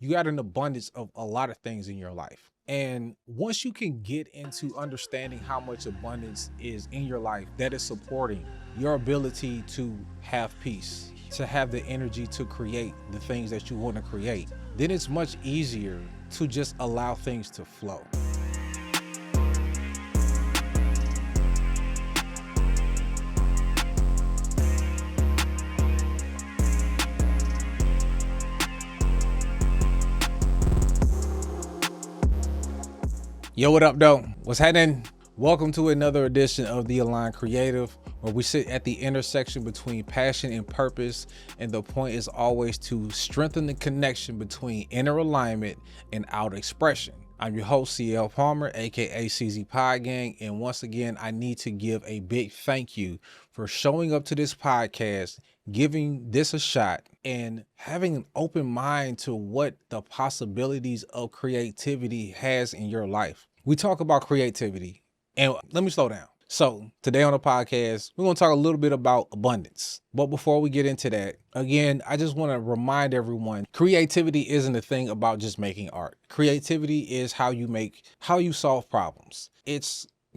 you got an abundance of a lot of things in your life. And once you can get into understanding how much abundance is in your life that is supporting your ability to have peace, to have the energy to create the things that you want to create, then it's much easier to just allow things to flow. Yo, what up, though? What's happening? Welcome to another edition of The Aligned Creative, where we sit at the intersection between passion and purpose, and the point is always to strengthen the connection between inner alignment and outer expression. I'm your host, CL Palmer, aka CZ Pod Gang, and once again, I need to give a big thank you for showing up to this podcast, giving this a shot, and having an open mind to what the possibilities of creativity has in your life. We talk about creativity, and let me slow down. So today on the podcast, we're going to talk a little bit about abundance. But before we get into that, again, I just want to remind everyone, creativity isn't a thing about just making art. Creativity is how you solve problems.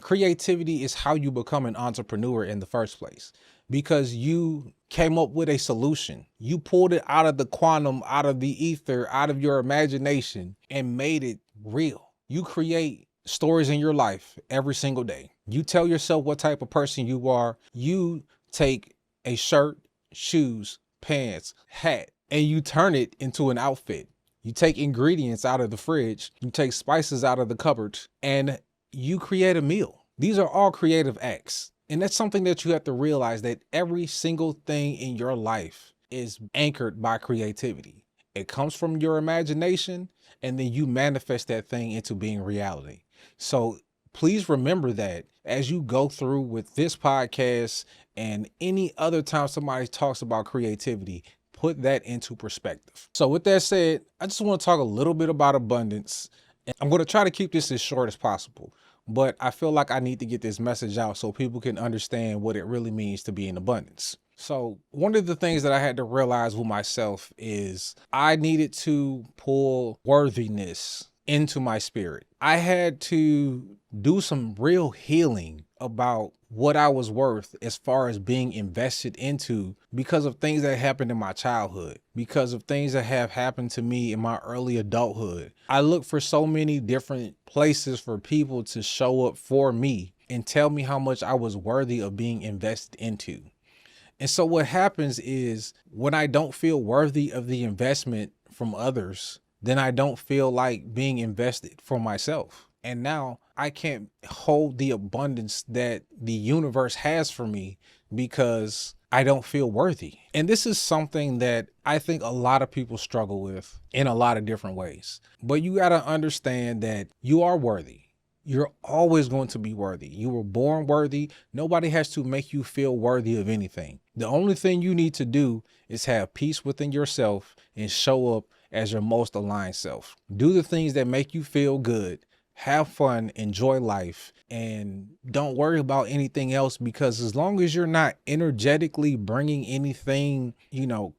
Creativity is how you become an entrepreneur in the first place, because you came up with a solution. You pulled it out of the quantum, out of the ether, out of your imagination, and made it real. You create stories in your life every single day. You tell yourself what type of person you are. You take a shirt, shoes, pants, hat, and you turn it into an outfit. You take ingredients out of the fridge, you take spices out of the cupboard, and you create a meal. These are all creative acts. And that's something that you have to realize, that every single thing in your life is anchored by creativity. It comes from your imagination, and then you manifest that thing into being reality. So please remember that as you go through with this podcast and any other time somebody talks about creativity, put that into perspective. So with that said, I just want to talk a little bit about abundance. And I'm going to try to keep this as short as possible, but I feel like I need to get this message out so people can understand what it really means to be in abundance. So one of the things that I had to realize with myself is I needed to pull worthiness into my spirit. I had to do some real healing about what I was worth as far as being invested into, because of things that happened in my childhood, because of things that have happened to me in my early adulthood. I looked for so many different places for people to show up for me and tell me how much I was worthy of being invested into. And so what happens is, when I don't feel worthy of the investment from others, then I don't feel like being invested for myself. And now I can't hold the abundance that the universe has for me because I don't feel worthy. And this is something that I think a lot of people struggle with in a lot of different ways. But you got to understand that you are worthy. You're always going to be worthy. You were born worthy. Nobody has to make you feel worthy of anything. The only thing you need to do is have peace within yourself and show up as your most aligned self. Do the things that make you feel good. Have fun, enjoy life, and don't worry about anything else, because as long as you're not energetically bringing anything,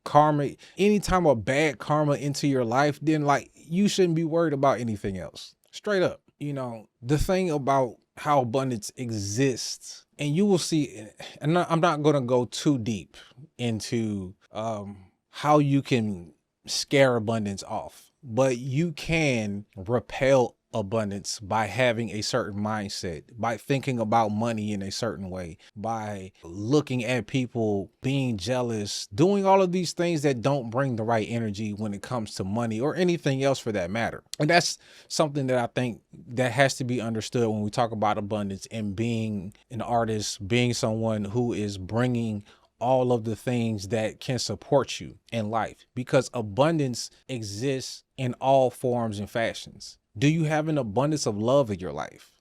karma, any time of bad karma into your life, then you shouldn't be worried about anything else. Straight up. The thing about how abundance exists, and you will see, and I'm not going to go too deep into how you can scare abundance off, but you can repel abundance by having a certain mindset, by thinking about money in a certain way, by looking at people, being jealous, doing all of these things that don't bring the right energy when it comes to money or anything else for that matter. And that's something that I think that has to be understood when we talk about abundance and being an artist, being someone who is bringing all of the things that can support you in life, because abundance exists in all forms and fashions. Do you have an abundance of love in your life?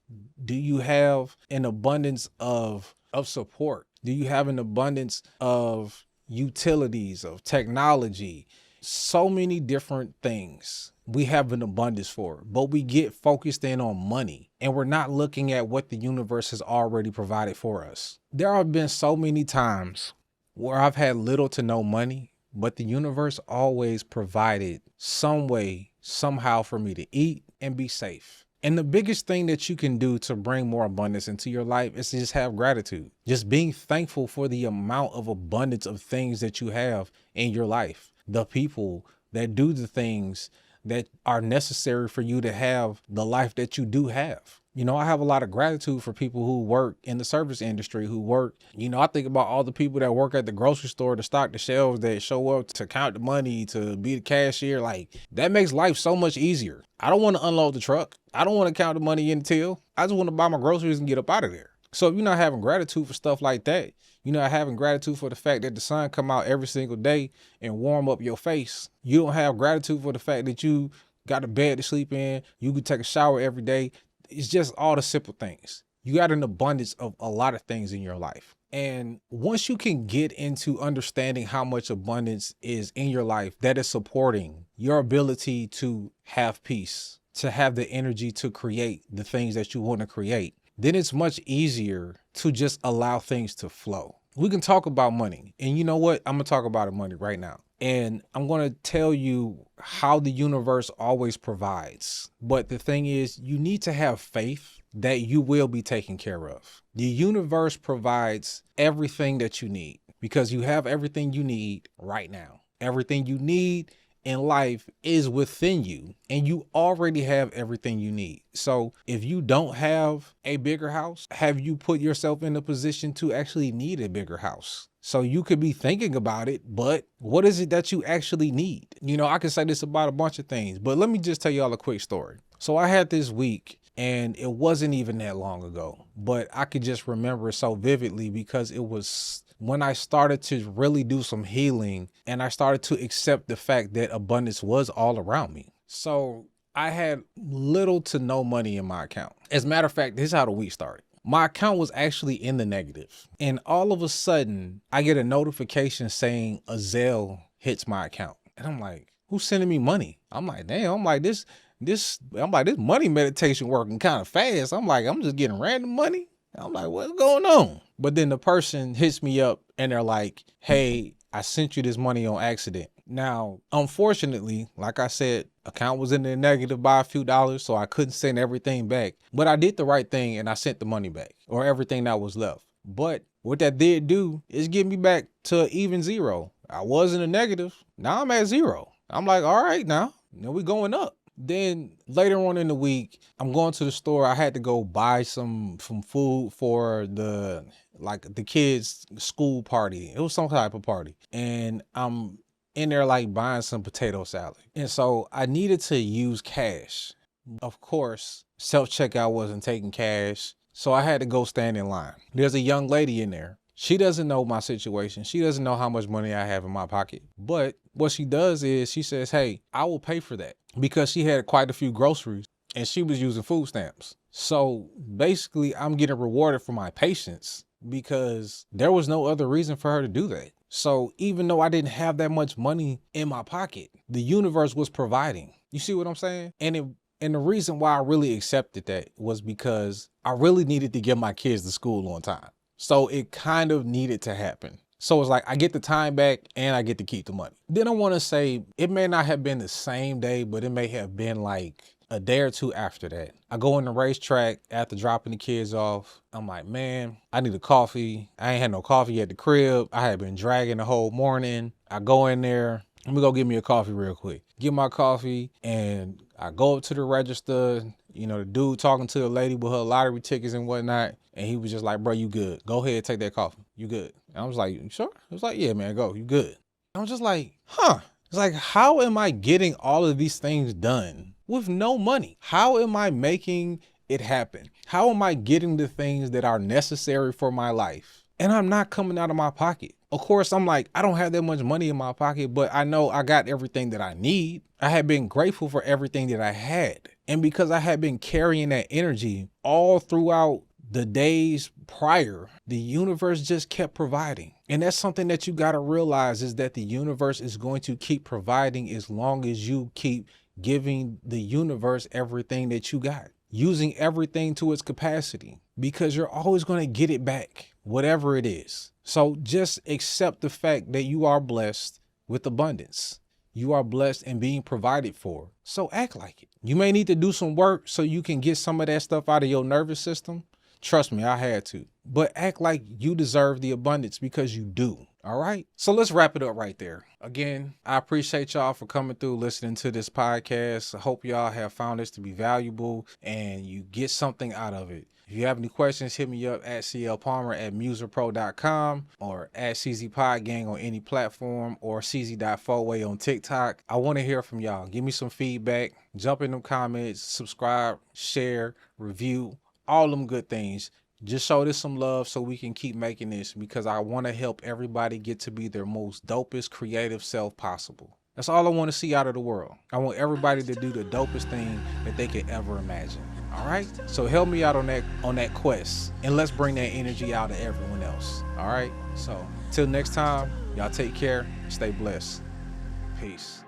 Do you have an abundance of support? Do you have an abundance of utilities, of technology? So many different things we have an abundance for, but we get focused in on money and we're not looking at what the universe has already provided for us. There have been so many times where I've had little to no money, but the universe always provided some way, somehow for me to eat and be safe. And the biggest thing that you can do to bring more abundance into your life is to just have gratitude. Just being thankful for the amount of abundance of things that you have in your life. The people that do the things that are necessary for you to have the life that you do have. You know, I have a lot of gratitude for people who work in the service industry, who work, you know, I think about all the people that work at the grocery store to stock the shelves, that show up to count the money, to be the cashier. Like, that makes life so much easier. I don't want to unload the truck. I don't want to count the money in the till. I just want to buy my groceries and get up out of there. So if you're not having gratitude for stuff like that, you're not having gratitude for the fact that the sun come out every single day and warm up your face. You don't have gratitude for the fact that you got a bed to sleep in. You can take a shower every day. It's just all the simple things. You got an abundance of a lot of things in your life. And once you can get into understanding how much abundance is in your life that is supporting your ability to have peace, to have the energy to create the things that you want to create, then it's much easier to just allow things to flow. We can talk about money. And you know what? I'm going to talk about money right now. And I'm going to tell you how the universe always provides. But the thing is, you need to have faith that you will be taken care of. The universe provides everything that you need because you have everything you need right now. Everything you need in life is within you, and you already have everything you need. So if you don't have a bigger house, have you put yourself in a position to actually need a bigger house? So you could be thinking about it, but what is it that you actually need? You know, I can say this about a bunch of things, but let me just tell y'all a quick story. So I had this week, and it wasn't even that long ago, but I could just remember it so vividly because it was when I started to really do some healing and I started to accept the fact that abundance was all around me. So I had little to no money in my account. As a matter of fact, this is how the week started. My account was actually in the negative. And all of a sudden, I get a notification saying a Zelle hits my account. And I'm like, who's sending me money? I'm like, damn, this money meditation working kind of fast. I'm like, I'm just getting random money. I'm like, what's going on? But then the person hits me up and they're like, hey, I sent you this money on accident. Now, unfortunately, like I said, account was in the negative by a few dollars, so I couldn't send everything back. But I did the right thing and I sent the money back, or everything that was left. But what that did do is get me back to even zero. I was in the negative. Now I'm at zero. I'm like, all right, now we're going up. Then later on in the week, I'm going to the store. I had to go buy some food for the kids' school party. It was some type of party. And I'm in there like buying some potato salad. And so I needed to use cash. Of course, self-checkout wasn't taking cash. So I had to go stand in line. There's a young lady in there. She doesn't know my situation. She doesn't know how much money I have in my pocket. But what she does is she says, hey, I will pay for that, because she had quite a few groceries and she was using food stamps. So basically I'm getting rewarded for my patience because there was no other reason for her to do that. So even though I didn't have that much money in my pocket, the universe was providing. You see what I'm saying? And the reason why I really accepted that was because I really needed to get my kids to school on time. So it kind of needed to happen. So it's like I get the time back and I get to keep the money. Then I want to say it may not have been the same day, but it may have been like a day or two after that. I go in the racetrack after dropping the kids off. I'm like, man, I need a coffee. I ain't had no coffee at the crib. I had been dragging the whole morning. I go in there. Let me go get me a coffee real quick. Get my coffee and I go up to the register. You know, the dude talking to the lady with her lottery tickets and whatnot. And he was just like, bro, you good. Go ahead, take that coffee. You good. And I was like, you sure? He was like, yeah, man, go. You good. I was just like, huh. It's like, how am I getting all of these things done with no money? How am I making it happen? How am I getting the things that are necessary for my life? And I'm not coming out of my pocket. Of course, I'm like, I don't have that much money in my pocket, but I know I got everything that I need. I had been grateful for everything that I had. And because I had been carrying that energy all throughout the days prior, the universe just kept providing. And that's something that you got to realize, is that the universe is going to keep providing as long as you keep giving the universe everything that you got, using everything to its capacity, because you're always going to get it back, whatever it is. So just accept the fact that you are blessed with abundance. You are blessed and being provided for. So act like it. You may need to do some work so you can get some of that stuff out of your nervous system. Trust me, I had to. But act like you deserve the abundance, because you do. All right. So let's wrap it up right there. Again, I appreciate y'all for coming through, listening to this podcast. I hope y'all have found this to be valuable and you get something out of it. If you have any questions, hit me up at clpalmer@musicpro.com or at CZPodgang on any platform, or CZ.Fourway on TikTok. I want to hear from y'all. Give me some feedback. Jump in them comments, subscribe, share, review, all them good things. Just show this some love so we can keep making this, because I want to help everybody get to be their most dopest creative self possible. That's all I want to see out of the world. I want everybody to do the dopest thing that they could ever imagine. All right. So help me out on that quest, and let's bring that energy out of everyone else. All right. So till next time, y'all take care. Stay blessed. Peace.